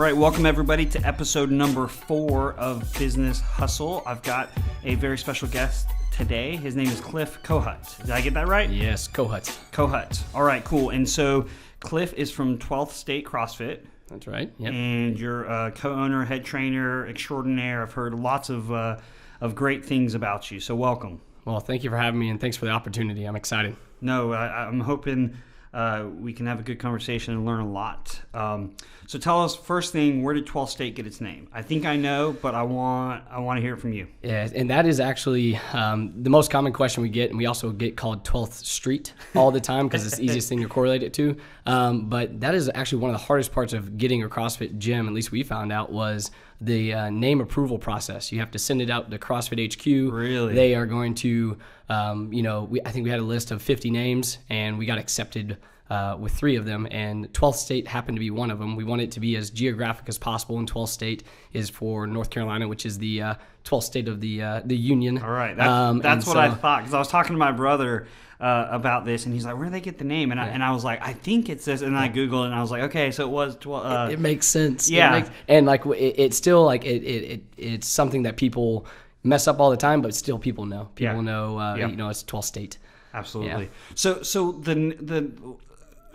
right, welcome everybody to episode number 4 of Business Hustle. I've got a very special guest today. His name is Cliff Kohut. Did I get that right? Yes, Kohut. Kohut. All right, cool. And so Cliff is from 12th State CrossFit. That's right. Yep. And you're a co-owner, head trainer extraordinaire. I've heard lots of great things about you. So welcome. Well, thank you for having me, and thanks for the opportunity. I'm excited. No, I'm hoping we can have a good conversation and learn a lot. So tell us, first thing, where did 12th State get its name? I think I know, but I want to hear it from you. Yeah, and that is actually the most common question we get, and we also get called 12th Street all the time because it's the easiest thing to correlate it to. But that is actually one of the hardest parts of getting a CrossFit gym, at least we found out, was the name approval process. You have to send it out to CrossFit HQ. Really? They are going to, I think we had a list of 50 names, and we got accepted with 3 of them, and 12th State happened to be one of them. We want it to be as geographic as possible, and 12th State is for North Carolina, which is the 12th state of the Union. All right, that's what I thought, because I was talking to my brother about this, and he's like, where do they get the name? And I was like, I think it's this, and I Googled it, and I was like, okay, so it was 12. It makes sense. Yeah. It's still like it's something that people mess up all the time, but still people know. People know, it's 12th State. Absolutely. Yeah.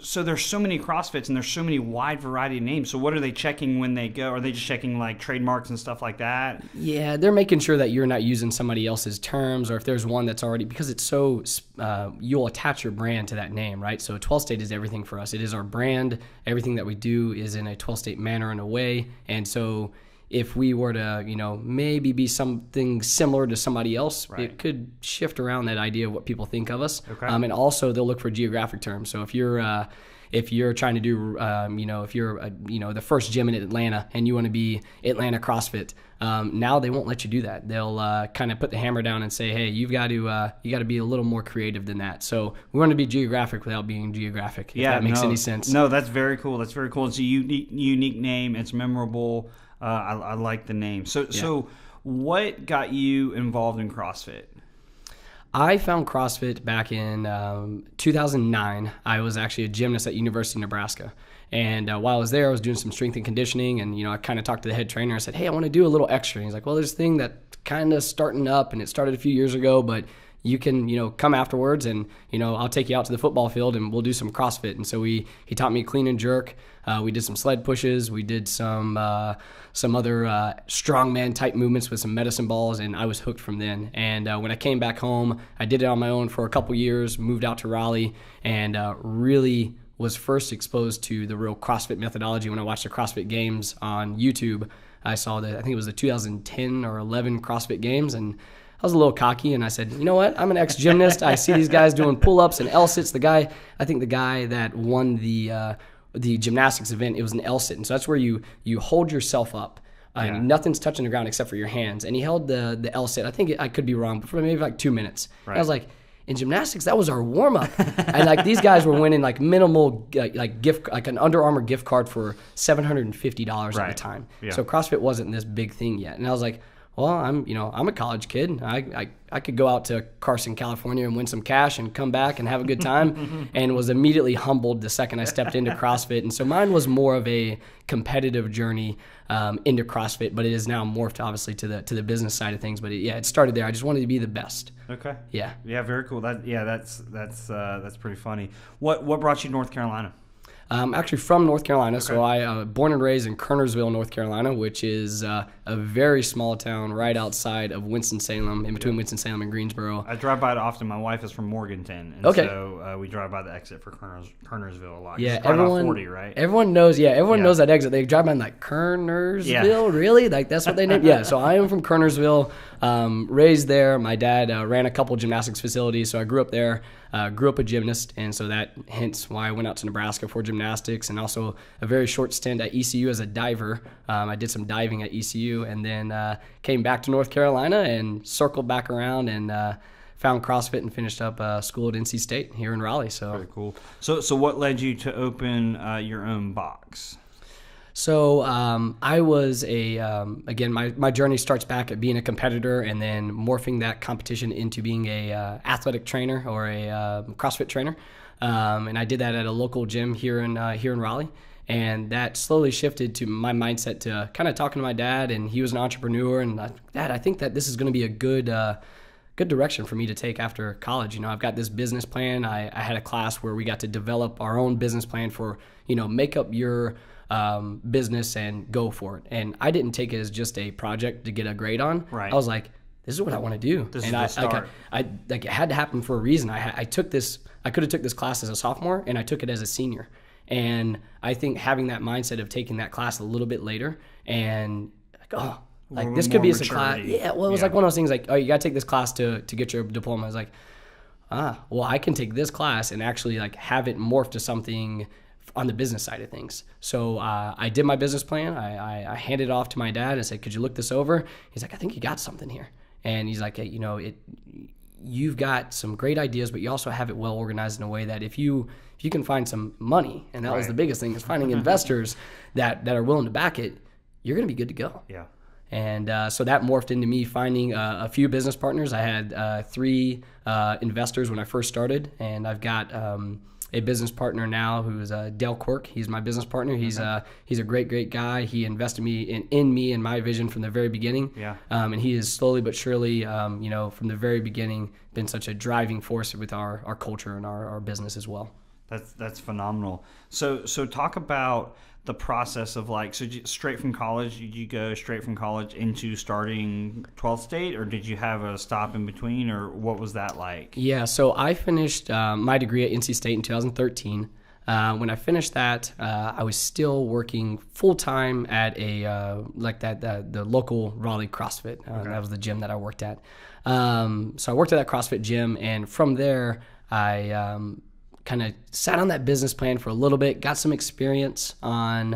So there's so many CrossFits and there's so many wide variety of names. So what are they checking when they go? Are they just checking like trademarks and stuff like that? Yeah, they're making sure that you're not using somebody else's terms, or if there's one that's already, because it's so, you'll attach your brand to that name, right? So 12th State is everything for us. It is our brand. Everything that we do is in a 12th State manner and a way. And so if we were to, maybe be something similar to somebody else, right, it could shift around that idea of what people think of us. Okay. And also they'll look for geographic terms. So if you're trying to do, if you're, the first gym in Atlanta and you want to be Atlanta CrossFit, now they won't let you do that. They'll kind of put the hammer down and say, hey, you got to be a little more creative than that. So we want to be geographic without being geographic. If that makes any sense. No, that's very cool. That's very cool. It's a unique name. It's memorable. I like the name. So what got you involved in CrossFit? I found CrossFit back in 2009. I was actually a gymnast at University of Nebraska. And while I was there, I was doing some strength and conditioning. And, I kind of talked to the head trainer. I said, hey, I want to do a little extra. And he's like, well, there's a thing that's kind of starting up, and it started a few years ago, but you can, come afterwards, and, I'll take you out to the football field and we'll do some CrossFit. And so he taught me clean and jerk. We did some sled pushes. We did some other strongman type movements with some medicine balls, and I was hooked from then. And when I came back home, I did it on my own for a couple years, moved out to Raleigh, and really was first exposed to the real CrossFit methodology when I watched the CrossFit Games on YouTube. I saw I think it was the 2010 or 11 CrossFit Games, and I was a little cocky, and I said, you know what? I'm an ex-gymnast. I see these guys doing pull-ups and L-sits. The guy that won the gymnastics event, it was an L-sit. And so that's where you hold yourself up. And nothing's touching the ground except for your hands. And he held the L-sit. I think I could be wrong, but for maybe like 2 minutes. Right. I was like, in gymnastics, that was our warm-up. And these guys were winning minimal gift, an Under Armour gift card for $750 at the time. Yeah. So CrossFit wasn't this big thing yet. And I was like, well, I'm a college kid. I could go out to Carson, California and win some cash and come back and have a good time, and was immediately humbled the second I stepped into CrossFit. And so mine was more of a competitive journey into CrossFit, but it is now morphed obviously to the business side of things. But it started there. I just wanted to be the best. Okay. Yeah. Yeah. Very cool. That's pretty funny. What brought you to North Carolina? I'm actually from North Carolina, okay. So I born and raised in Kernersville, North Carolina, which is a very small town right outside of Winston-Salem, in between Winston-Salem and Greensboro. I drive by it often. My wife is from Morganton, and so we drive by the exit for Kernersville a lot. Yeah, everyone, 40, right? Everyone knows. Yeah, everyone knows that exit. They drive by like Kernersville, really? That's what they name. Yeah, so I am from Kernersville, raised there. My dad ran a couple gymnastics facilities, so I grew up there. Grew up a gymnast, and so that hence why I went out to Nebraska for gymnastics, and also a very short stint at ECU as a diver. I did some diving at ECU, and then came back to North Carolina and circled back around and found CrossFit and finished up school at NC State here in Raleigh. So very cool. So what led you to open your own box? So I was again, my journey starts back at being a competitor and then morphing that competition into being a athletic trainer or a CrossFit trainer. And I did that at a local gym here in Raleigh. And that slowly shifted to my mindset to kind of talking to my dad, and he was an entrepreneur. And Dad, I think that this is going to be a good direction for me to take after college. You know, I've got this business plan. I had a class where we got to develop our own business plan for, you know, make up your business and go for it. And I didn't take it as just a project to get a grade on. Right. I was like, this is what I want to do. This and is the start. it had to happen for a reason. I took this. I could have took this class as a sophomore, and I took it as a senior. And I think having that mindset of taking that class a little bit later and like this could be a class. Yeah, well, it was like one of those things like, oh, you got to take this class to get your diploma. I was like, well, I can take this class and actually like have it morph to something on the business side of things. So I did my business plan. I handed it off to my dad and said, could you look this over? He's like, I think you got something here. And he's like, hey, you know, you've got some great ideas, but you also have it well organized in a way that if you can find some money, and that was the biggest thing, is finding investors that are willing to back it, you're going to be good to go. Yeah. And so that morphed into me finding a few business partners. I had 3 investors when I first started, and I've got a business partner now who's Dale Quirk. He's my business partner. He's a great guy. He invested in me and my vision from the very beginning. Yeah. And he is slowly but surely, you know, from the very beginning, been such a driving force with our culture and our business as well. That's phenomenal. So talk about the process of like, so straight from college, did you go straight from college into starting 12th State, or did you have a stop in between, or what was that like? Yeah, so I finished my degree at NC State in 2013. When I finished that, I was still working full-time at the local Raleigh CrossFit. That was the gym that I worked at. So I worked at that CrossFit gym, and from there, I kind of sat on that business plan for a little bit, got some experience on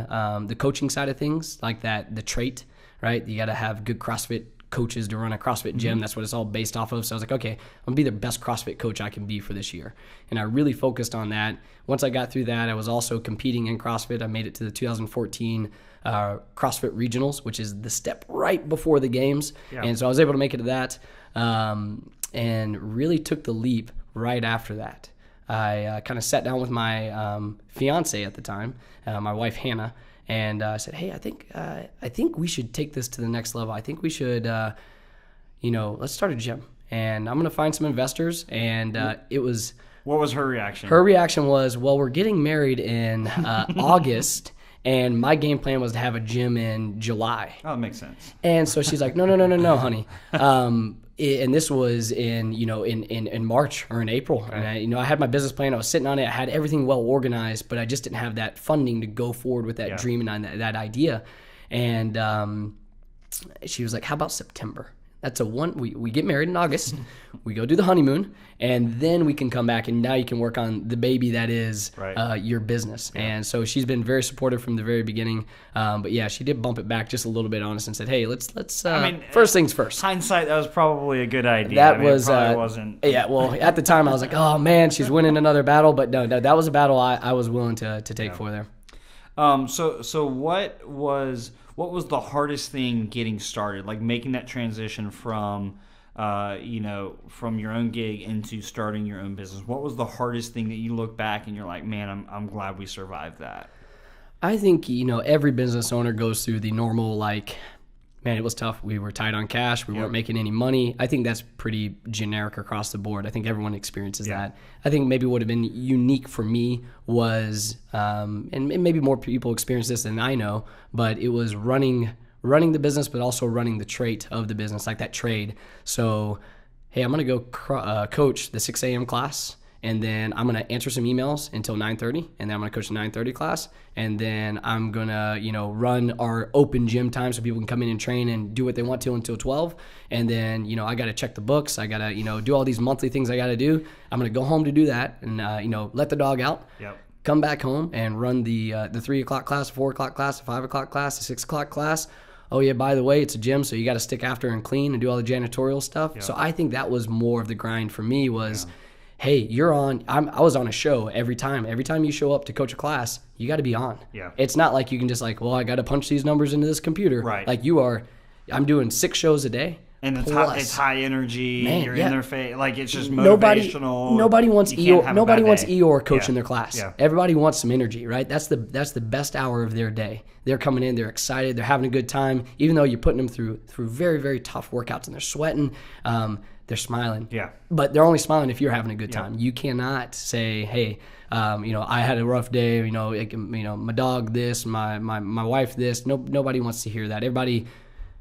the coaching side of things, like the trait, right? You got to have good CrossFit coaches to run a CrossFit gym. That's what it's all based off of. So I was like, okay, I'm going to be the best CrossFit coach I can be for this year. And I really focused on that. Once I got through that, I was also competing in CrossFit. I made it to the 2014 CrossFit Regionals, which is the step right before the games. Yeah. And so I was able to make it to that and really took the leap right after that. I kind of sat down with my fiance at the time, my wife Hannah, and I said, "Hey, I think we should take this to the next level. I think we should, let's start a gym, and I'm going to find some investors." And it was. What was her reaction? Her reaction was, "Well, we're getting married in August." And my game plan was to have a gym in July. Oh, that makes sense. And so she's like, no, honey. And this was in March or in April. Okay. And I had my business plan. I was sitting on it. I had everything well organized, but I just didn't have that funding to go forward with that dream and on that idea. And she was like, how about September? That's we get married in August, we go do the honeymoon, and then we can come back, and now you can work on the baby that is your business. Yeah. And so she's been very supportive from the very beginning. But yeah, she did bump it back just a little bit on us and said, hey, let's first things first. Hindsight, that was probably a good idea. That wasn't. Yeah, well, at the time I was like, oh man, she's winning another battle. But no, that was a battle I was willing to take for there. So what was the hardest thing getting started, like making that transition from your own gig into starting your own business? What was the hardest thing that you look back and you're like, man, I'm glad we survived that? I think, every business owner goes through the normal, man, it was tough. We were tight on cash. We weren't making any money. I think that's pretty generic across the board. I think everyone experiences that. I think maybe what would have been unique for me was, and maybe more people experience this than I know, but it was running the business, but also running the trait of the business, like that trade. So, hey, I'm going to go coach the 6 a.m. class, and then I'm going to answer some emails until 9:30, and then I'm going to coach the 9:30 class, and then I'm going to, run our open gym time so people can come in and train and do what they want to until 12, and then, I got to check the books, I got to, do all these monthly things I got to do. I'm going to go home to do that and, let the dog out. Yep. Come back home and run the 3 o'clock class, 4 o'clock class, 5 o'clock class, 6 o'clock class. Oh yeah, by the way, it's a gym, so you got to stick after and clean and do all the janitorial stuff. Yep. So I think that was more of the grind for me was, hey, you're on. I was on a show every time. Every time you show up to coach a class, you got to be on. Yeah. It's not like you can just I got to punch these numbers into this computer. Right. Like you are. I'm doing 6 shows a day. And it's high energy. Man, you're in their face. Like, it's just motivational. Nobody wants Eeyore coach in their class. Yeah. Everybody wants some energy, right? That's the best hour of their day. They're coming in, they're excited, they're having a good time. Even though you're putting them through very, very tough workouts and they're sweating, they're smiling. Yeah. But they're only smiling if you're having a good time. You cannot say, hey, I had a rough day. My dog this, my wife this. Nobody wants to hear that. Everybody,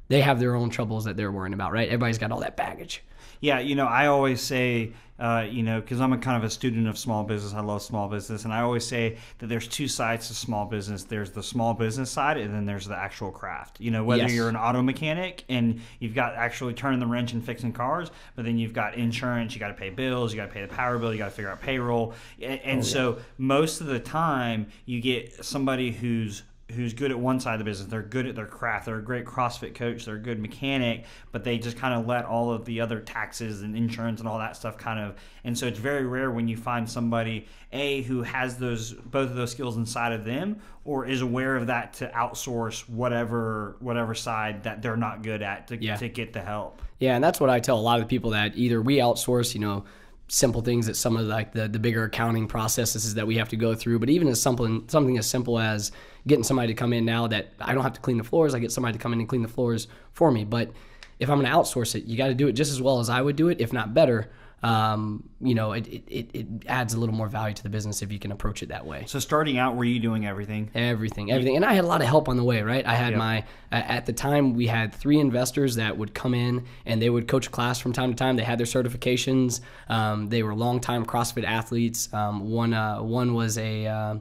they have their own troubles that they're worrying about, right? Everybody's got all that baggage. Yeah, I always say, because I'm a kind of a student of small business. I love small business. And I always say that there's two sides to small business. There's the small business side, and then there's the actual craft. Whether you're an auto mechanic and you've got actually turning the wrench and fixing cars, but then you've got insurance, you got to pay bills, you got to pay the power bill, you got to figure out payroll. So most of the time you get somebody who's good at one side of the business. They're good at their craft. They're a great CrossFit coach. They're a good mechanic, but they just kind of let all of the other taxes and insurance and all that stuff and so it's very rare when you find somebody, who has both of those skills inside of them, or is aware of that to outsource whatever side that they're not good at to get the help. Yeah, and that's what I tell a lot of the people, that either we outsource, simple things that some of the bigger accounting processes that we have to go through, but even as something as simple as getting somebody to come in now that I don't have to clean the floors, I get somebody to come in and clean the floors for me. But if I'm going to outsource it, you got to do it just as well as I would do it, if not better. It adds a little more value to the business if you can approach it that way. So starting out, were you doing everything? Everything. And I had a lot of help on the way, right? I had at the time we had 3 investors that would come in and they would coach a class from time to time. They had their certifications. They were longtime CrossFit athletes. One was a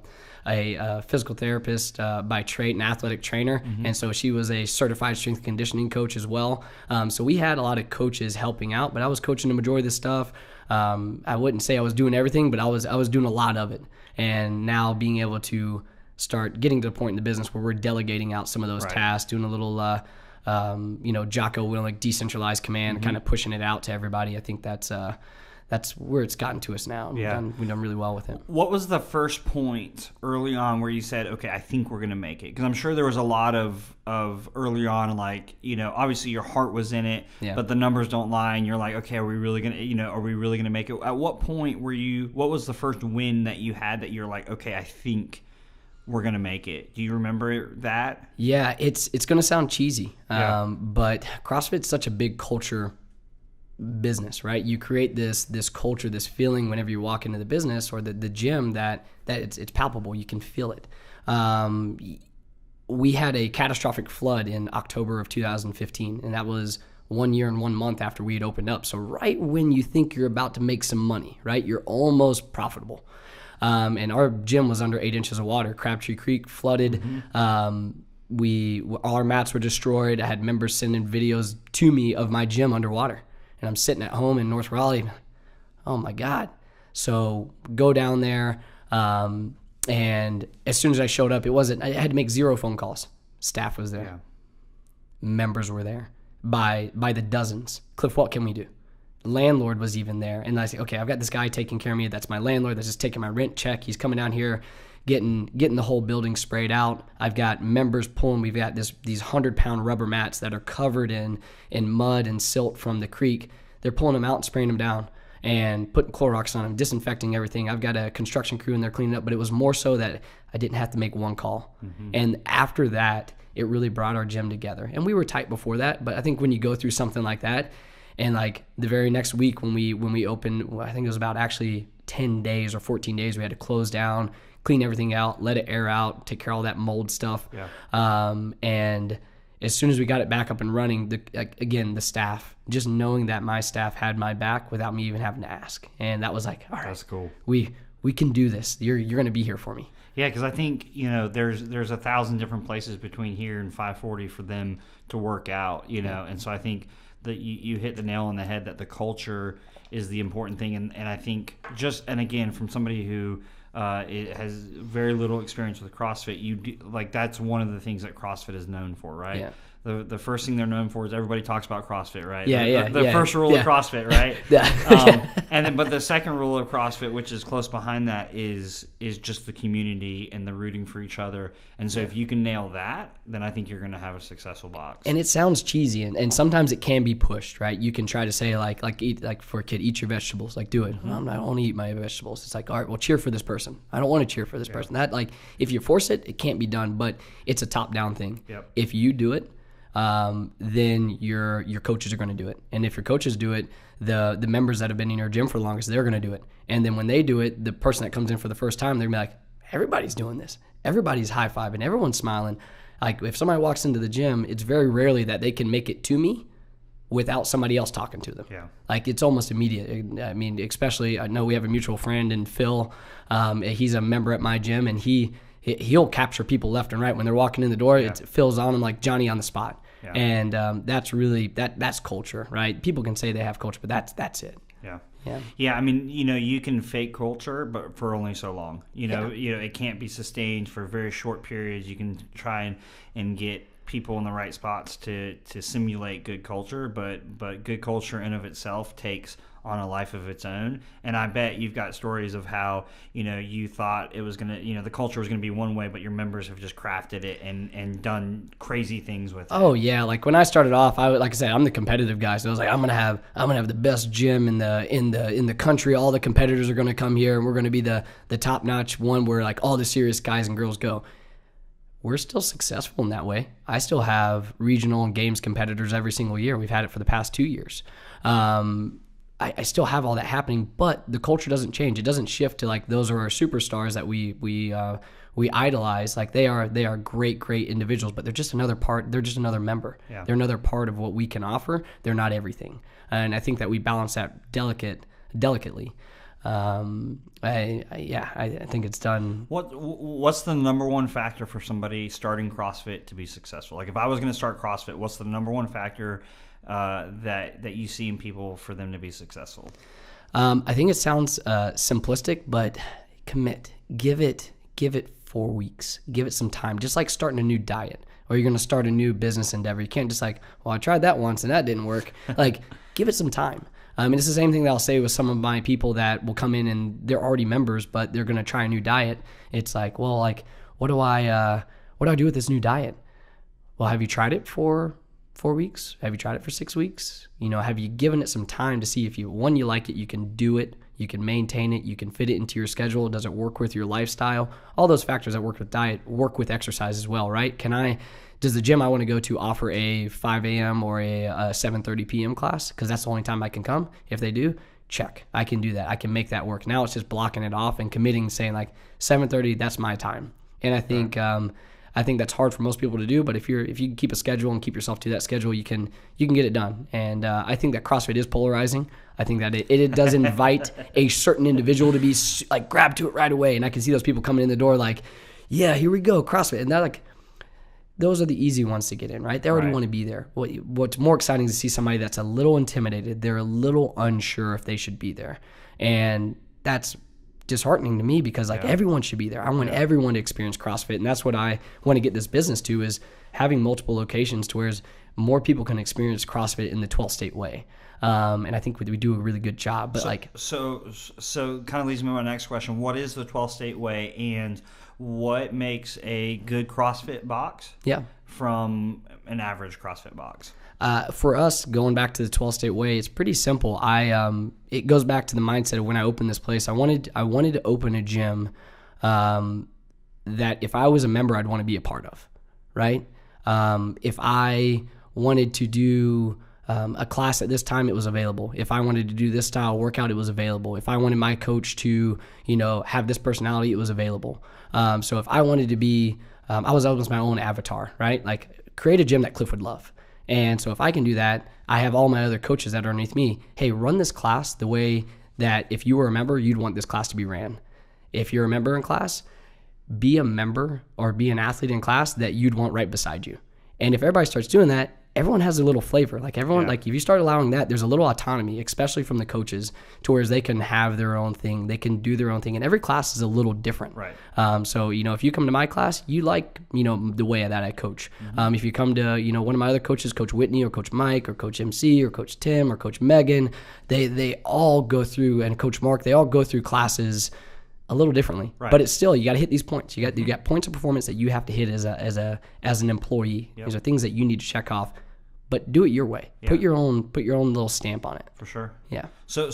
physical therapist by trade, an athletic trainer, and so she was a certified strength and conditioning coach as well. So we had a lot of coaches helping out, but I was coaching the majority of the stuff. I wouldn't say I was doing everything, but I was doing a lot of it. And now being able to start getting to the point in the business where we're delegating out some of those tasks, doing a little Jocko Willink decentralized command, kind of pushing it out to everybody. I think that's where it's gotten to us now. We've done really well with it. What was the first point early on where you said, okay, I think we're going to make it? Because I'm sure there was a lot of early on, obviously your heart was in it, but the numbers don't lie, and you're like, okay, are we really going to make it? At what point what was the first win that you had that you're like, okay, I think we're going to make it? Do you remember that? Yeah, it's going to sound cheesy, but CrossFit's such a big culture business, right? You create this culture, this feeling whenever you walk into the business or the gym that it's palpable. You can feel it. We had a catastrophic flood in October of 2015, and that was 1 year and 1 month after we had opened up. So right when you think you're about to make some money, right? You're almost profitable. And our gym was under 8 inches of water. Crabtree Creek flooded. All our mats were destroyed. I had members sending videos to me of my gym underwater. And I'm sitting at home in North Raleigh. Oh my God. So go down there. And as soon as I showed up, I had to make 0 phone calls. Staff was there. Yeah. Members were there by the dozens. Cliff, what can we do? Landlord was even there. And I said, okay, I've got this guy taking care of me. That's my landlord. That's just taking my rent check. He's coming down here, getting the whole building sprayed out. I've got members pulling. We've got these 100-pound rubber mats that are covered in mud and silt from the creek. They're pulling them out and spraying them down and putting Clorox on them, disinfecting everything. I've got a construction crew in there cleaning up, but it was more so that I didn't have to make 1 call. And after that, it really brought our gym together. And we were tight before that, but I think when you go through something like that, and like the very next week when we opened, I think it was about actually 10 days or 14 days, we had to close down, clean everything out, let it air out, take care of all that mold stuff. And as soon as we got it back up and running, the staff, just knowing that my staff had my back without me even having to ask. And that was like, all right, that's cool. We can do this. You're going to be here for me. Yeah, because I think, there's 1,000 different places between here and 540 for them to work out, and so I think that you hit the nail on the head that the culture is the important thing. And I think and again, from somebody who it has very little experience with CrossFit, that's one of the things that CrossFit is known for, right? the first thing they're known for is everybody talks about CrossFit, right? The first rule of CrossFit, right? And then, but the second rule of CrossFit, which is close behind that, is just the community and the rooting for each other. And so if you can nail that, then I think you're going to have a successful box. And it sounds cheesy, and sometimes it can be pushed, right? You can try to say like for a kid, eat your vegetables, like do it. I don't want to eat my vegetables. It's like, all right, well, cheer for this person. I don't want to cheer for this person. That, like, if you force it, it can't be done. But it's a top-down thing. Yep. If you do it, then your coaches are going to do it. And if your coaches do it, the members that have been in your gym for the longest, they're going to do it. And then when they do it, the person that comes in for the first time, they're going to be like, everybody's doing this. Everybody's high-fiving. Everyone's smiling. Like, if somebody walks into the gym, it's very rarely that they can make it to me without somebody else talking to them. Yeah. Like, it's almost immediate. I mean, especially, I know we have a mutual friend, and Phil, he's a member at my gym, and he'll capture people left and right when they're walking in the door. It Phil's on them like Johnny on the spot. Yeah. And that's really that's culture, right? People can say they have culture, but that's it. Yeah. I mean, you can fake culture, but for only so long. It can't be sustained for very short periods. You can try and get people in the right spots to simulate good culture, but good culture in of itself takes on a life of its own. And I bet you've got stories of how, you thought it was going to, the culture was going to be one way, but your members have just crafted it and done crazy things with it. Oh yeah. Like when I started off, like I said, I'm the competitive guy. So I was like, I'm going to have the best gym in the country. All the competitors are going to come here, and we're going to be the top notch one where like all the serious guys and girls go. We're still successful in that way. I still have regional and games competitors every single year. We've had it for the past 2 years. I still have all that happening, but the culture doesn't change. It doesn't shift to like those are our superstars that we idolize. Like they are great individuals, but they're just another part. They're just another member. Yeah. They're another part of what we can offer. They're not everything, and I think that we balance that delicately. I think it's done. What's the number one factor for somebody starting CrossFit to be successful? Like if I was going to start CrossFit, what's the number one factor that you see in people for them to be successful? I think it sounds simplistic, but commit. Give it 4 weeks. Give it some time. Just like starting a new diet, or you're going to start a new business endeavor. You can't just like, well, I tried that once and that didn't work. Like, give it some time. And it's the same thing that I'll say with some of my people that will come in and they're already members, but they're going to try a new diet. It's like, well, like, what do I do with this new diet? Well, have you tried it for 4 weeks? Have you tried it for 6 weeks? Have you given it some time to see if you like it, you can do it, you can maintain it, you can fit it into your schedule, does it work with your lifestyle? All those factors that work with diet work with exercise as well, right? Does the gym I want to go to offer a 5 a.m. or a 7:30 p.m. class? Because that's the only time I can come. If they do, check. I can do that. I can make that work. Now it's just blocking it off and committing, saying like 7:30, that's my time. And I think that's hard for most people to do. But if you can keep a schedule and keep yourself to that schedule, you can get it done. And I think that CrossFit is polarizing. I think that it does invite a certain individual to be like grab to it right away. And I can see those people coming in the door like, yeah, here we go, CrossFit. And they're like, those are the easy ones to get in, right? They already want to be there. What's more exciting is to see somebody that's a little intimidated. They're a little unsure if they should be there. And that's disheartening to me because everyone should be there. I want everyone to experience CrossFit. And that's what I want to get this business to, is having multiple locations to where more people can experience CrossFit in the 12-state way. And I think we do a really good job. But so kind of leads me to my next question. What is the 12-state way, and what makes a good CrossFit box from an average CrossFit box? For us, going back to the 12-state way, it's pretty simple. It goes back to the mindset of when I opened this place. I wanted to open a gym that if I was a member, I'd want to be a part of, right? If I wanted to do a class at this time, it was available. If I wanted to do this style workout, it was available. If I wanted my coach to, have this personality, it was available. So if I wanted to be, I was almost my own avatar, right? Like create a gym that Cliff would love. And so if I can do that, I have all my other coaches that are underneath me. Hey, run this class the way that if you were a member, you'd want this class to be ran. If you're a member in class, be a member or be an athlete in class that you'd want right beside you. And if everybody starts doing that, everyone has a little flavor. Like everyone, Yeah. like if you start allowing that, there's a little autonomy, especially from the coaches, to where they can have their own thing, they can do their own thing, and every class is a little different. Right. So if you come to my class, you like the way that I coach. If you come to one of my other coaches, Coach Whitney or Coach Mike or Coach MC or Coach Tim or Coach Megan, they all go through, and Coach Mark, they all go through classes a little differently, Right. but it's still, you got to hit these points. You got points of performance that you have to hit as an employee. Yep. These are things that you need to check off, but do it your way. Yeah. Put your own little stamp on it. For sure. Yeah. So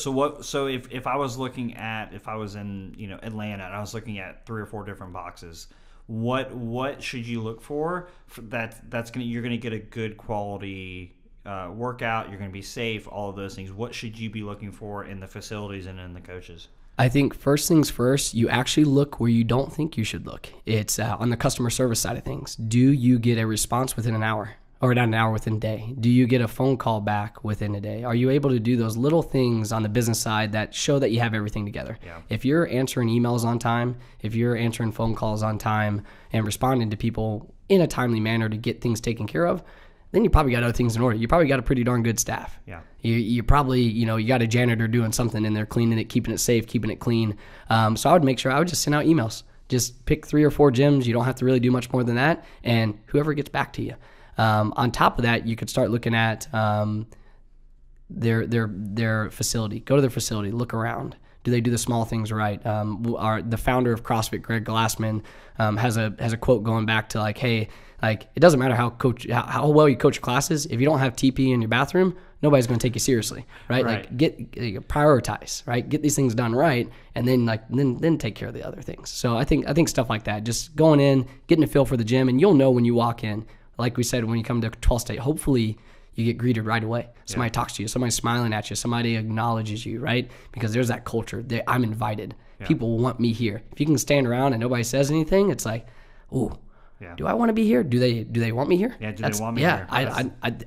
if I was in Atlanta and I was looking at 3 or 4 different boxes, what should you look for you're gonna get a good quality workout, you're gonna be safe, all of those things. What should you be looking for in the facilities and in the coaches? I think first things first, you actually look where you don't think you should look. It's on the customer service side of things. Do you get a response within an hour? Or not an hour, within a day? Do you get a phone call back within a day? Are you able to do those little things on the business side that show that you have everything together? Yeah. If you're answering emails on time, if you're answering phone calls on time and responding to people in a timely manner to get things taken care of, then you probably got other things in order. You probably got a pretty darn good staff. Yeah. You probably, you got a janitor doing something in there, cleaning it, keeping it safe, keeping it clean. So I would just send out emails. Just pick 3 or 4 gyms. You don't have to really do much more than that. And whoever gets back to you. On top of that, you could start looking at their facility. Go to their facility. Look around. Do they do the small things right? The founder of CrossFit, Greg Glassman, has a quote going back to hey, it doesn't matter how well you coach classes. If you don't have TP in your bathroom, nobody's going to take you seriously, right? Right. Prioritize, right? Get these things done right, and then take care of the other things. So I think stuff like that, just going in, getting a feel for the gym, and you'll know when you walk in. Like we said, when you come to 12 State, hopefully you get greeted right away. Somebody talks to you, somebody's smiling at you, somebody acknowledges you, right? Because there's that culture. I'm invited. Yeah. People want me here. If you can stand around and nobody says anything, it's like, ooh, Yeah. do I want to be here? Do they want me here? Yeah, they want me here?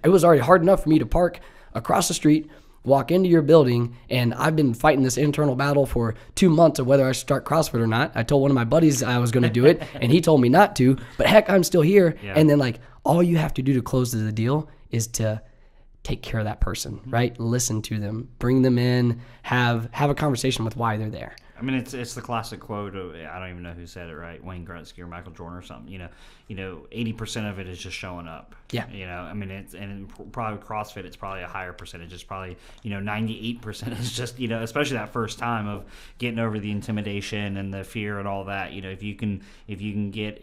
It was already hard enough for me to park across the street, walk into your building, and I've been fighting this internal battle for 2 months of whether I should start CrossFit or not. I told one of my buddies I was going to do it, and he told me not to, but heck, I'm still here. Yeah. And then all you have to do to close the deal is to take care of that person, right? Listen to them, bring them in, have a conversation with why they're there. I mean, it's the classic quote of, I don't even know who said it, right? Wayne Gretzky or Michael Jordan or something. 80% of it is just showing up. Yeah. I mean, probably CrossFit, it's probably a higher percentage. It's probably 98% is just especially that first time of getting over the intimidation and the fear and all that. If you can get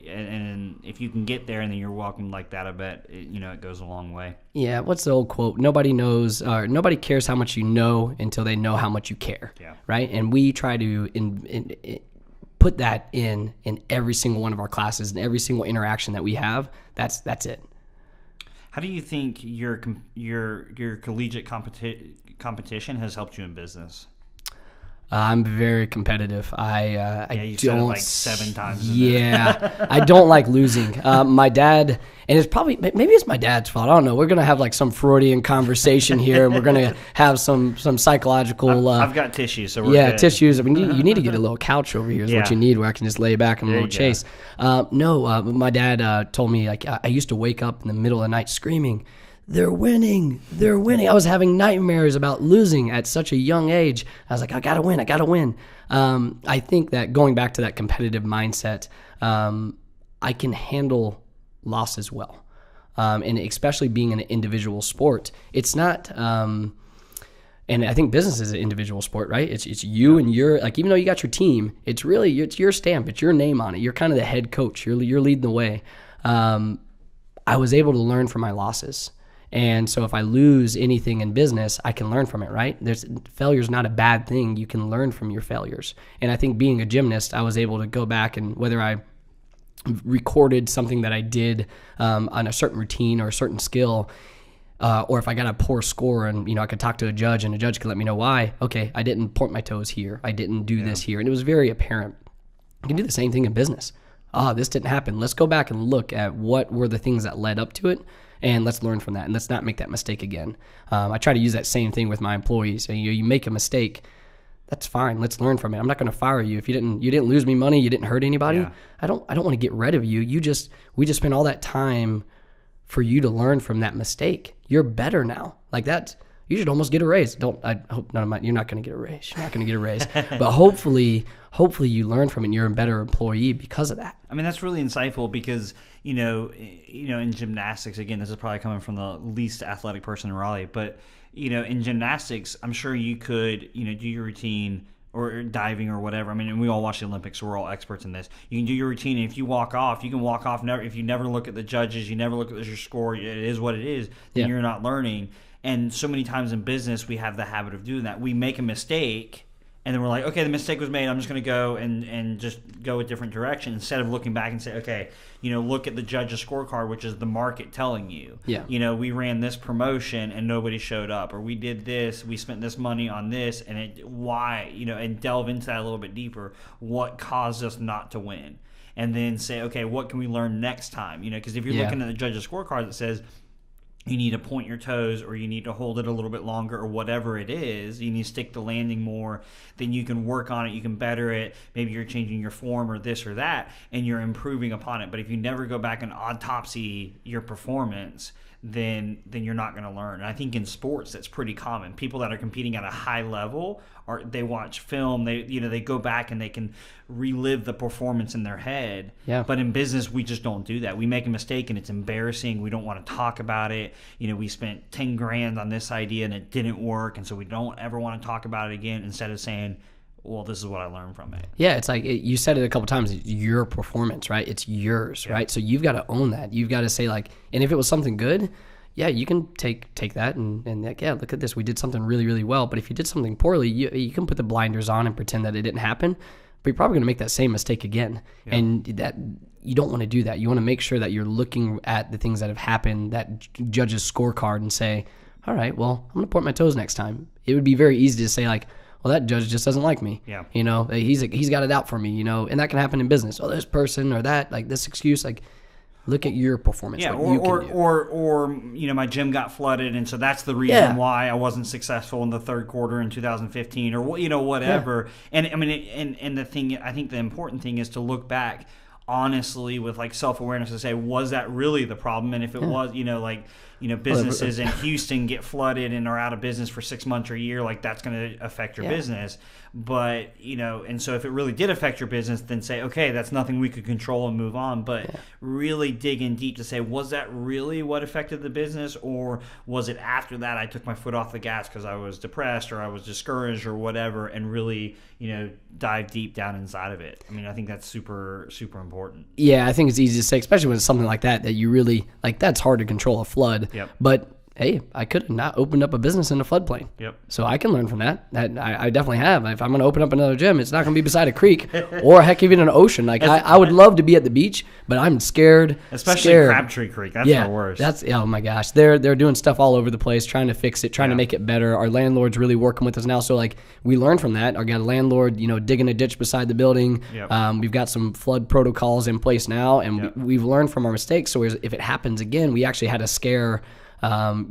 there and then you're welcomed like that, I bet it goes a long way. Yeah, what's the old quote? Nobody cares how much you know until they know how much you care. Yeah. Right? And we try to put that in every single one of our classes and every single interaction that we have. That's it. How do you think your collegiate competition has helped you in business? I'm very competitive. You said it like 7 times. Yeah, I don't like losing. My dad, and maybe it's my dad's fault. I don't know. We're gonna have some Freudian conversation here, and we're gonna have some psychological. I've got tissues, so we're good. Tissues. I mean, you need to get a little couch over here. Is what you need, where I can just lay back and There little you go. chase. My dad told me I used to wake up in the middle of the night screaming, "They're winning. They're winning." I was having nightmares about losing at such a young age. I was like, I got to win. I think that going back to that competitive mindset, I can handle loss as well. And especially being in an individual sport, it's not, and I think business is an individual sport, right? It's you and your, even though you got your team, it's your stamp, it's your name on it. You're kind of the head coach. You're leading the way. I was able to learn from my losses. And so if I lose anything in business, I can learn from it, right? Failure's not a bad thing. You can learn from your failures. And I think being a gymnast, I was able to go back, and whether I recorded something that I did on a certain routine or a certain skill, or if I got a poor score and I could talk to a judge and a judge could let me know why. Okay, I didn't point my toes here. I didn't do this here. And it was very apparent. You can do the same thing in business. This didn't happen. Let's go back and look at what were the things that led up to it. And let's learn from that, and let's not make that mistake again. I try to use that same thing with my employees. You make a mistake, that's fine. Let's learn from it. I'm not going to fire you if you didn't lose me money. You didn't hurt anybody. Yeah. I don't want to get rid of you. We just spent all that time for you to learn from that mistake. You're better now. Like you should almost get a raise. I hope you're not going to get a raise. You're not going to get a raise. But hopefully you learn from it and you're a better employee because of that. I mean, that's really insightful because, in gymnastics, again, this is probably coming from the least athletic person in Raleigh, but, in gymnastics, I'm sure you could, do your routine or diving or whatever. I mean, and we all watch the Olympics, so we're all experts in this. You can do your routine, and if you walk off, you can walk off. If you never look at the judges, you never look at your score, it is what it is, then you're not learning. And so many times in business, we have the habit of doing that. We make a mistake, and then we're like, okay, the mistake was made. I'm just going to go and just go a different direction instead of looking back and say, okay, look at the judge's scorecard, which is the market telling you. Yeah. We ran this promotion and nobody showed up, or we did this, we spent this money on this, and why, and delve into that a little bit deeper. What caused us not to win? And then say, okay, what can we learn next time? Because if you're looking at the judge's scorecard that says, you need to point your toes, or you need to hold it a little bit longer, or whatever it is, you need to stick the landing more, then you can work on it, you can better it, maybe you're changing your form or this or that, and you're improving upon it. But if you never go back and autopsy your performance, then you're not going to learn. And I think in sports that's pretty common. People that are competing at a high level, they watch film, they go back and they can relive the performance in their head. Yeah. But in business, we just don't do that. We make a mistake and it's embarrassing. We don't want to talk about it. We spent 10 grand on this idea and it didn't work, and so we don't ever want to talk about it again, instead of saying, well, this is what I learned from it. Yeah, it's like you said it a couple times. It's your performance, right? It's yours, right? So you've got to own that. You've got to say, like, and if it was something good, yeah, you can take that and like, yeah, look at this. We did something really, really well. But if you did something poorly, you can put the blinders on and pretend that it didn't happen. But you're probably going to make that same mistake again. Yeah. And that you don't want to do that. You want to make sure that you're looking at the things that have happened, that judge's scorecard, and say, all right, well, I'm going to point my toes next time. It would be very easy to say, like, well, that judge just doesn't like me. Yeah. He's got it out for me, and that can happen in business. Oh, this person or that, like this excuse, like look at your performance. Yeah, or my gym got flooded, and so that's the reason why I wasn't successful in the third quarter in 2015, or whatever. Yeah. And I mean, and the thing, I think the important thing is to look back honestly with like self-awareness to say, was that really the problem? And if it was, businesses in Houston get flooded and are out of business for 6 months or a year, like that's going to affect your business. But, and so if it really did affect your business, then say, okay, that's nothing we could control and move on. But really dig in deep to say, was that really what affected the business? Or was it after that I took my foot off the gas because I was depressed or I was discouraged or whatever, and really, dive deep down inside of it? I mean, I think that's super, super important. Yeah, I think it's easy to say, especially when it's something like that you really, like, that's hard to control, a flood. Yep. But hey, I could have not opened up a business in a floodplain. Yep. So I can learn from that. I definitely have. If I'm going to open up another gym, it's not going to be beside a creek or heck, even an ocean. Like I would love to be at the beach, but I'm scared. Especially Crabtree Creek. That's the worst. Oh my gosh. They're doing stuff all over the place, trying to fix it, trying to make it better. Our landlord's really working with us now. So like we learn from that. I got a landlord, digging a ditch beside the building. Yep. We've got some flood protocols in place now, and we've learned from our mistakes. So if it happens again, we actually had a scare. I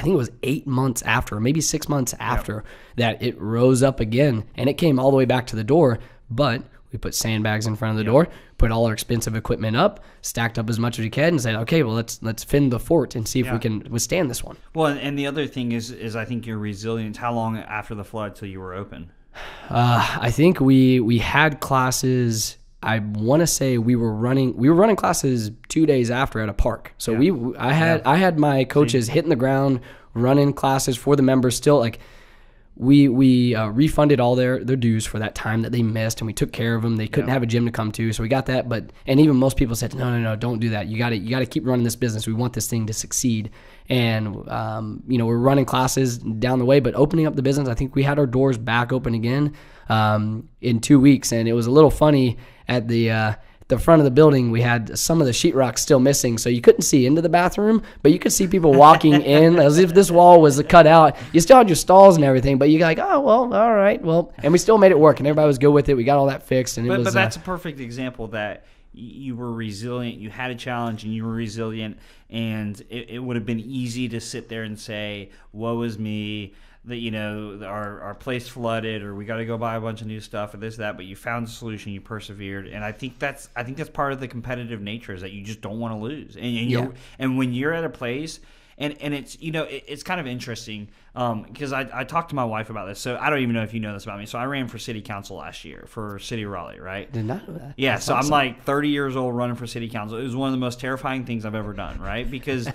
think it was 8 months after, maybe 6 months after that it rose up again, and it came all the way back to the door. But we put sandbags in front of the door, put all our expensive equipment up, stacked up as much as we can, and said, okay, well, let's fin the fort and see if we can withstand this one. Well, and the other thing is I think your resilience. How long after the flood till you were open? I think we had classes. I want to say we were running classes 2 days after at a park. So I had my coaches hitting the ground, running classes for the members still. Like we refunded all their dues for that time that they missed, and we took care of them. They couldn't have a gym to come to, so we got that. And even most people said, no, don't do that. You got to keep running this business. We want this thing to succeed. And we're running classes down the way, but opening up the business, I think we had our doors back open again in 2 weeks, and it was a little funny. At the front of the building, we had some of the sheetrock still missing, so you couldn't see into the bathroom, but you could see people walking in as if this wall was cut out. You still had your stalls and everything, but you got like, oh, well, all right, well, and we still made it work, and everybody was good with it. We got all that fixed, and but that's a perfect example that you were resilient. You had a challenge, and you were resilient, and it would have been easy to sit there and say, woe is me. our place flooded, or we got to go buy a bunch of new stuff, or this, that, but you found a solution, you persevered. And I think that's part of the competitive nature, is that you just don't want to lose. And when you're at a place, and it's, it's kind of interesting, because I talked to my wife about this. So I don't even know if you know this about me. So I ran for city council last year for City of Raleigh, right? Did not know that. Yeah, That's so awesome. I'm like 30 years old running for city council. It was one of the most terrifying things I've ever done, right? Because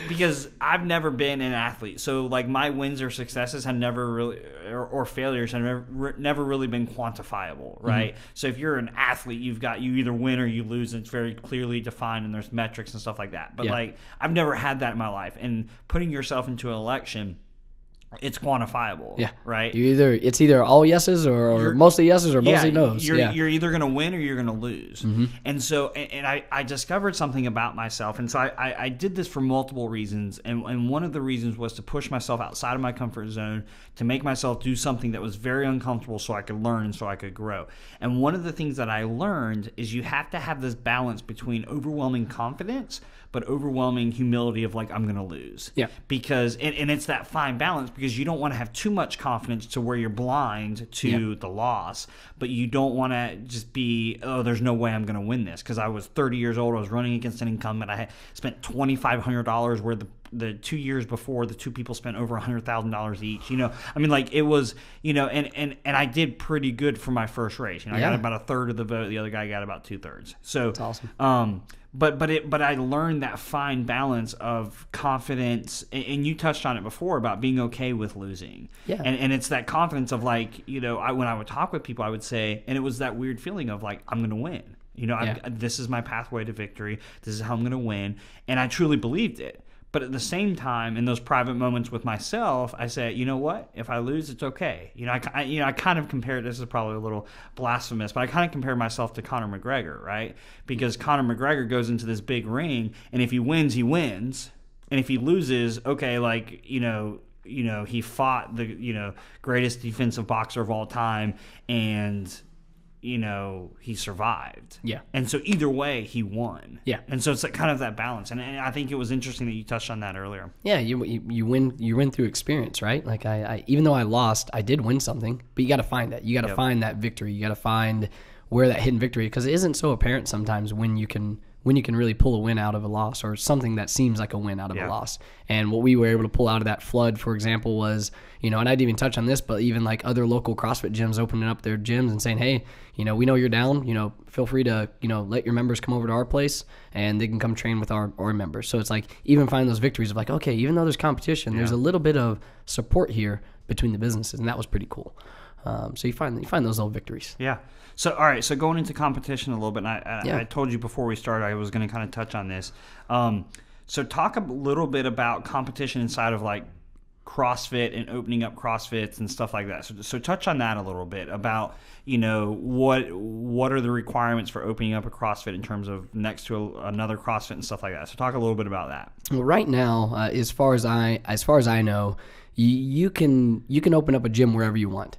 because I've never been an athlete. So like my wins or successes have never really, or failures have never really been quantifiable, right? So if you're an athlete, you either win or you lose, and it's very clearly defined, and there's metrics and stuff like that. But like I've never had that in my life. And putting yourself into an election, it's quantifiable, right? It's either all yeses or mostly yeses or mostly no's. You're either going to win or you're going to lose. And so, and I discovered something about myself. And so I did this for multiple reasons. And one of the reasons was to push myself outside of my comfort zone, to make myself do something that was very uncomfortable so I could learn and so I could grow. And one of the things that I learned is you have to have this balance between overwhelming confidence but overwhelming humility of like, I'm going to lose. Yeah. Because, and it's that fine balance, because you don't want to have too much confidence to where you're blind to the loss, but you don't want to just be, oh, there's no way I'm going to win this. Because I was 30 years old, I was running against an incumbent, I had spent $2,500 where the 2 years before, the two people spent over $100,000 each. I mean, like it was, and I did pretty good for my first race. I got about a third of the vote. The other guy got about 2/3. So that's awesome. But I learned that fine balance of confidence, and you touched on it before about being okay with losing. Yeah. And it's that confidence of like, when I would talk with people, I would say, and it was that weird feeling of like, I'm going to win. This is my pathway to victory. This is how I'm going to win. And I truly believed it. But at the same time, in those private moments with myself, I say, you know what? If I lose, it's okay. I kind of compare, this is probably a little blasphemous, but I kind of compare myself to Conor McGregor, right? Because Conor McGregor goes into this big ring, and if he wins, he wins. And if he loses, okay, like, he fought the, greatest defensive boxer of all time, and he survived. Yeah. And so either way, he won. Yeah. And so it's like kind of that balance. And I think it was interesting that you touched on that earlier. Yeah, you win through experience, right? Like I even though I lost, I did win something, but you got to find that. You got to find that victory. You got to find where that hidden victory, because it isn't so apparent sometimes when you can really pull a win out of a loss, or something that seems like a win out of a loss. And what we were able to pull out of that flood, for example, was, and I didn't even touch on this, but even like other local CrossFit gyms opening up their gyms and saying, hey, we know you're down, feel free to, let your members come over to our place and they can come train with our members. So it's like, even find those victories of like, okay, even though there's competition, there's a little bit of support here between the businesses. And that was pretty cool. So you find those little victories. Yeah. So, all right. So going into competition a little bit, and I told you before we started, I was going to kind of touch on this. So talk a little bit about competition inside of like CrossFit and opening up CrossFits and stuff like that. So touch on that a little bit about, what are the requirements for opening up a CrossFit in terms of next to another CrossFit and stuff like that. So talk a little bit about that. Well, right now, as far as I know, you can open up a gym wherever you want.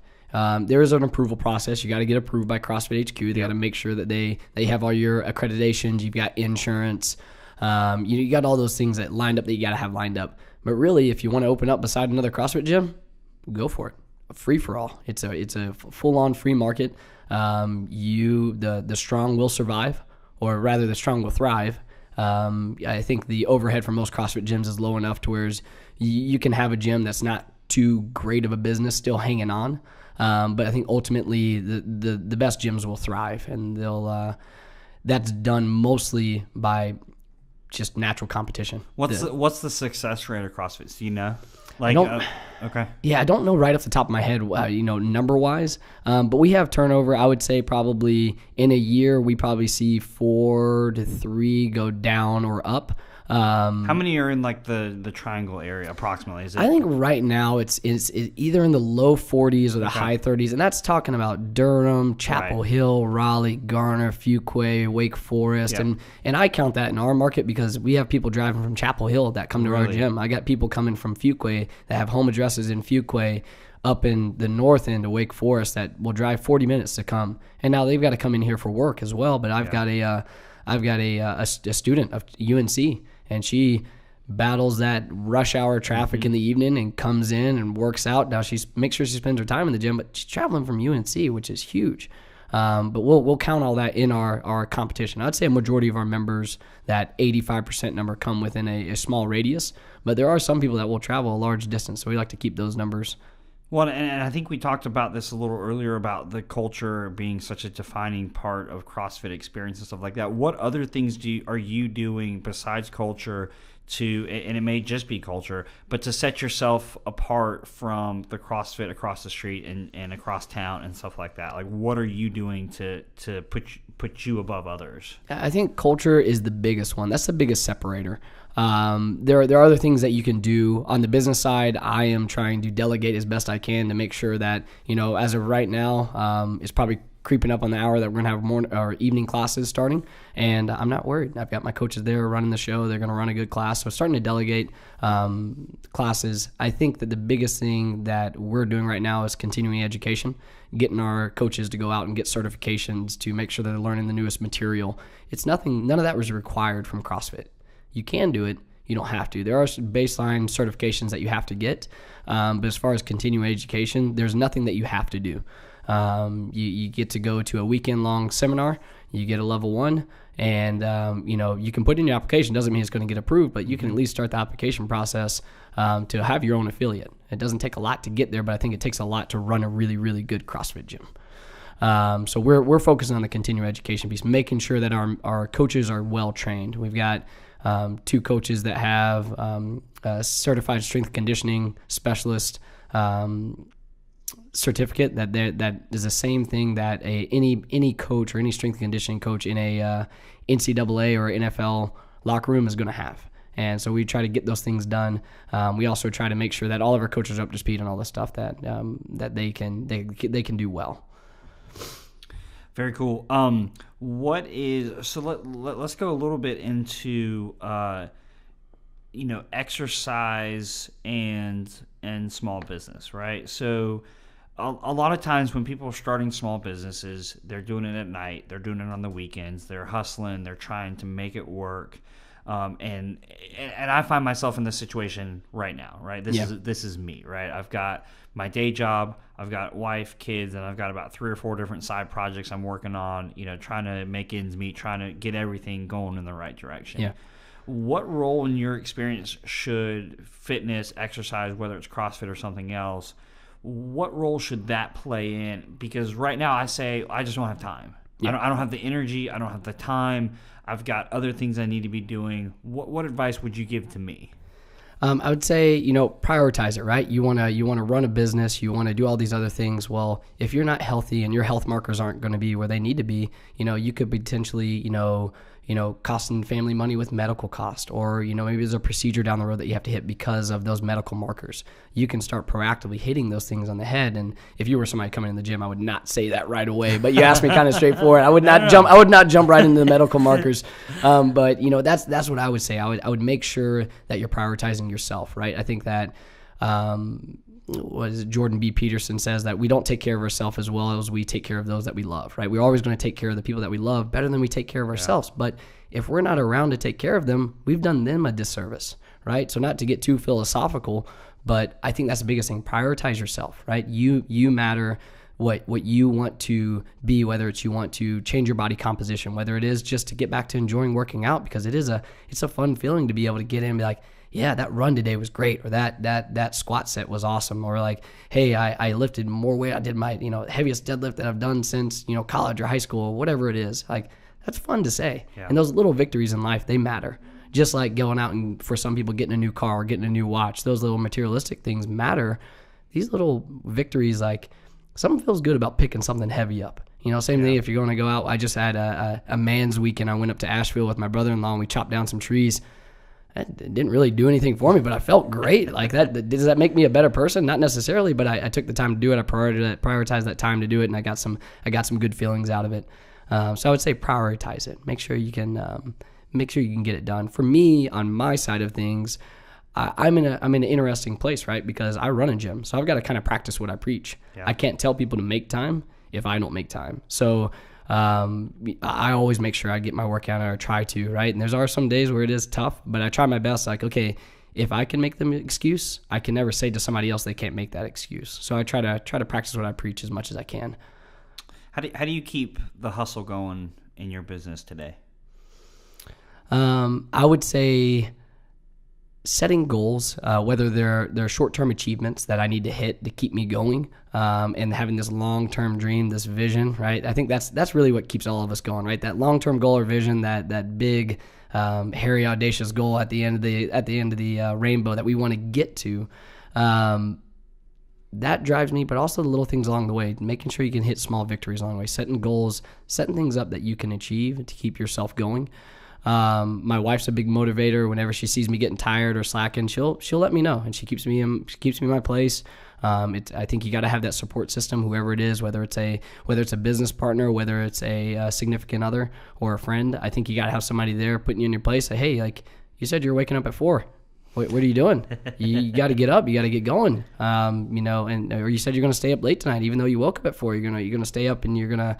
There is an approval process. You got to get approved by CrossFit HQ. They got to make sure that they have all your accreditations. You've got insurance. You got all those things that lined up that you got to have lined up. But really, if you want to open up beside another CrossFit gym, go for it. Free for all. It's a full on free market. The strong will survive, or rather, the strong will thrive. I think the overhead for most CrossFit gyms is low enough to where you can have a gym that's not too great of a business still hanging on. But I think ultimately the best gyms will thrive, and that's done mostly by just natural competition. What's the success rate of CrossFit? Do you know? Okay. Yeah, I don't know right off the top of my head, number wise. But we have turnover. I would say probably in a year we probably see 4 to 3 go down or up. How many are in like the triangle area approximately? Is it? I think right now it's either in the low 40s or the high 30s, and that's talking about Durham, Chapel Hill, Raleigh, Garner, Fuquay, Wake Forest, and I count that in our market because we have people driving from Chapel Hill that come to our gym. I got people coming from Fuquay that have home addresses in Fuquay up in the north end of Wake Forest that will drive 40 minutes to come, and now they've got to come in here for work as well. But I've got a student of UNC. And she battles that rush hour traffic in the evening and comes in and works out. Now makes sure she spends her time in the gym, but she's traveling from UNC, which is huge. But we'll count all that in our competition. I'd say a majority of our members, that 85% number, come within a small radius. But there are some people that will travel a large distance, so we like to keep those numbers. Well, and I think we talked about this a little earlier about the culture being such a defining part of CrossFit experience and stuff like that. What other things are you doing besides culture to, and it may just be culture, but to set yourself apart from the CrossFit across the street and across town and stuff like that? Like, what are you doing to put you above others? I think culture is the biggest one. That's the biggest separator. There are other things that you can do on the business side. I am trying to delegate as best I can to make sure that, as of right now, it's probably creeping up on the hour that we're going to have morning or evening classes starting, and I'm not worried. I've got my coaches there running the show. They're going to run a good class. So starting to delegate classes. I think that the biggest thing that we're doing right now is continuing education, getting our coaches to go out and get certifications to make sure that they're learning the newest material. None of that was required from CrossFit. You can do it. You don't have to. There are some baseline certifications that you have to get, but as far as continuing education, there's nothing that you have to do. You get to go to a weekend-long seminar. You get a level 1, and you can put in your application. Doesn't mean it's going to get approved, but you can at least start the application process to have your own affiliate. It doesn't take a lot to get there, but I think it takes a lot to run a really, really good CrossFit gym. So we're focusing on the continuing education piece, making sure that our coaches are well trained. We've got 2 coaches that have a certified strength conditioning specialist certificate that is the same thing that any coach or any strength conditioning coach in a NCAA or NFL locker room is going to have. And so we try to get those things done. We also try to make sure that all of our coaches are up to speed on all the stuff that they can do well. Very cool. Let's go a little bit into exercise and small business, right? So a lot of times when people are starting small businesses, they're doing it at night, they're doing it on the weekends, they're hustling, they're trying to make it work. And I find myself in this situation right now, right? This is me, right? I've got my day job, I've got wife, kids, and I've got about 3 or 4 different side projects I'm working on, trying to make ends meet, trying to get everything going in the right direction. Yeah. What role in your experience should fitness, exercise, whether it's CrossFit or something else, what role should that play in? Because right now I say I just don't have time. Yeah. I don't have the energy. I don't have the time. I've got other things I need to be doing. What advice would you give to me? I would say, prioritize it, right? You want to run a business. You want to do all these other things. Well, if you're not healthy and your health markers aren't going to be where they need to be, you could potentially, costing family money with medical cost, or, maybe there's a procedure down the road that you have to hit because of those medical markers. You can start proactively hitting those things on the head. And if you were somebody coming in the gym, I would not say that right away, but you asked me kind of straightforward. I would not jump right into the medical markers. But that's what I would say. I would make sure that you're prioritizing yourself, right? I think that, Jordan B. Peterson says that we don't take care of ourselves as well as we take care of those that we love, right? We're always going to take care of the people that we love better than we take care of ourselves. Yeah. But if we're not around to take care of them, we've done them a disservice, right? So not to get too philosophical, but I think that's the biggest thing. Prioritize yourself, right? You matter. What you want to be, whether it's you want to change your body composition, whether it is just to get back to enjoying working out, because it's a fun feeling to be able to get in and be like, yeah, that run today was great, or that squat set was awesome, or like, hey, I lifted more weight. I did my heaviest deadlift that I've done since college or high school, or whatever it is. Like, that's fun to say. Yeah. And those little victories in life, they matter. Just like going out and, for some people, getting a new car or getting a new watch, those little materialistic things matter. These little victories, like, something feels good about picking something heavy up. Same thing if you're going to go out. I just had a man's weekend. I went up to Asheville with my brother-in-law, and we chopped down some trees. It didn't really do anything for me, but I felt great. Like that, does that make me a better person? Not necessarily, but I took the time to do it. I prioritized that time to do it, and I got some good feelings out of it. So I would say prioritize it. Make sure you can get it done. For me, on my side of things, I'm in an interesting place, right? Because I run a gym, so I've got to kind of practice what I preach. Yeah. I can't tell people to make time if I don't make time. So I always make sure I get my workout or try to, right? And there's are some days where it is tough, but I try my best. Like, okay, if I can make them an excuse, I can never say to somebody else they can't make that excuse. So I try to practice what I preach as much as I can. How do you keep the hustle going in your business today? I would say setting goals, whether they're short-term achievements that I need to hit to keep me going, and having this long-term dream, this vision, right? I think that's really what keeps all of us going, right? That long-term goal or vision, that big, hairy, audacious goal at the end of the rainbow that we want to get to. That drives me, but also the little things along the way, making sure you can hit small victories along the way, setting goals, setting things up that you can achieve to keep yourself going. My wife's a big motivator. Whenever she sees me getting tired or slacking, she'll let me know, and she keeps me in my place. I think you got to have that support system, whoever it is, whether it's a business partner, whether it's a significant other or a friend. I think you got to have somebody there putting you in your place. Say, hey, like you said, you're waking up at 4. What are you doing? You got to get up. You got to get going. Or you said you're going to stay up late tonight, even though you woke up at 4. You're gonna stay up, and you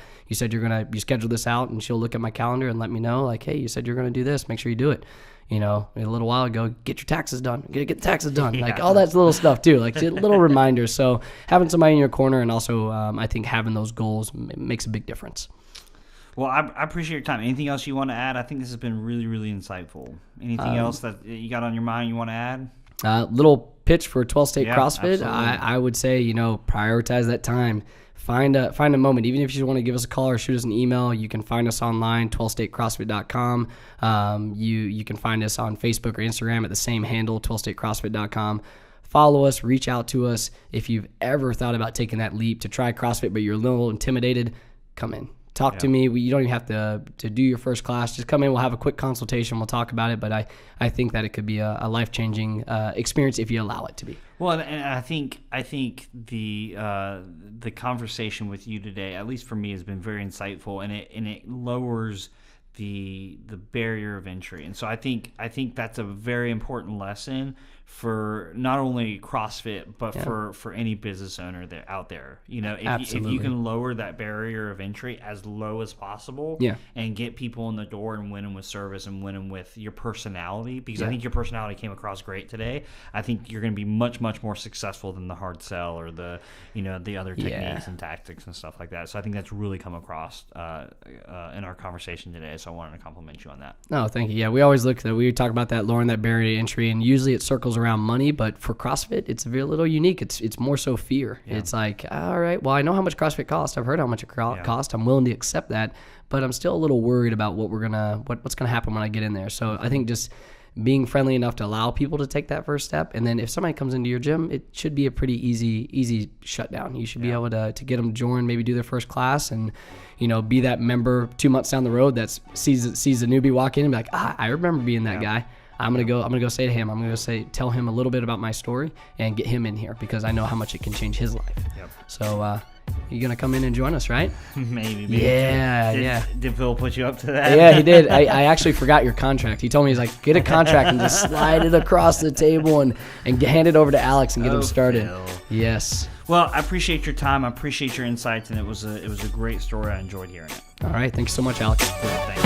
schedule this out, and she'll look at my calendar and let me know, like, hey, you said you're going to do this. Make sure you do it. A little while ago, get your taxes done. Get the taxes done. Like all that little stuff too, like little reminders. So having somebody in your corner, and also I think having those goals makes a big difference. Well, I appreciate your time. Anything else you want to add? I think this has been really, really insightful. Anything else that you got on your mind you want to add? Little pitch for 12 State CrossFit. Absolutely. I would say, prioritize that time. Find a moment. Even if you just want to give us a call or shoot us an email, you can find us online, 12statecrossfit.com. You can find us on Facebook or Instagram at the same handle, 12statecrossfit.com. Follow us, reach out to us. If you've ever thought about taking that leap to try CrossFit, but you're a little intimidated, come in. Talk to me. You don't even have to do your first class. Just come in. We'll have a quick consultation. We'll talk about it. But I think that it could be a life-changing experience if you allow it to be. Well, and I think the conversation with you today, at least for me, has been very insightful, and it lowers the barrier of entry. And so I think that's a very important lesson for not only CrossFit, but for any business owner out there. If you can lower that barrier of entry as low as possible, and get people in the door and win them with service and win them with your personality, because I think your personality came across great today. I think you're going to be much, much more successful than the hard sell or the other techniques and tactics and stuff like that. So I think that's really come across in our conversation today. So I wanted to compliment you on that. No, thank you. Yeah, we always we talk about that, lowering that barrier to entry, and usually it circles around money, but for CrossFit, it's a little unique. It's more so fear. Yeah. It's like, all right, well, I know how much CrossFit costs. I've heard how much it costs. I'm willing to accept that, but I'm still a little worried about what's gonna happen when I get in there. So I think just being friendly enough to allow people to take that first step, and then if somebody comes into your gym, it should be a pretty easy shutdown. You should be able to get them to join, maybe do their first class, and be that member 2 months down the road that sees a newbie walk in and be like, I remember being that guy. I'm gonna go say to him, tell him a little bit about my story and get him in here, because I know how much it can change his life. Yep. So you're gonna come in and join us, right? Maybe. Yeah. Did Phil put you up to that? Yeah, he did. I actually forgot your contract. He told me, he's like, get a contract and just slide it across the table and hand it over to Alex and get him started. Phil. Yes. Well, I appreciate your time. I appreciate your insights, and it was a great story. I enjoyed hearing it. All right. Thanks so much, Alex. Cool. Thanks.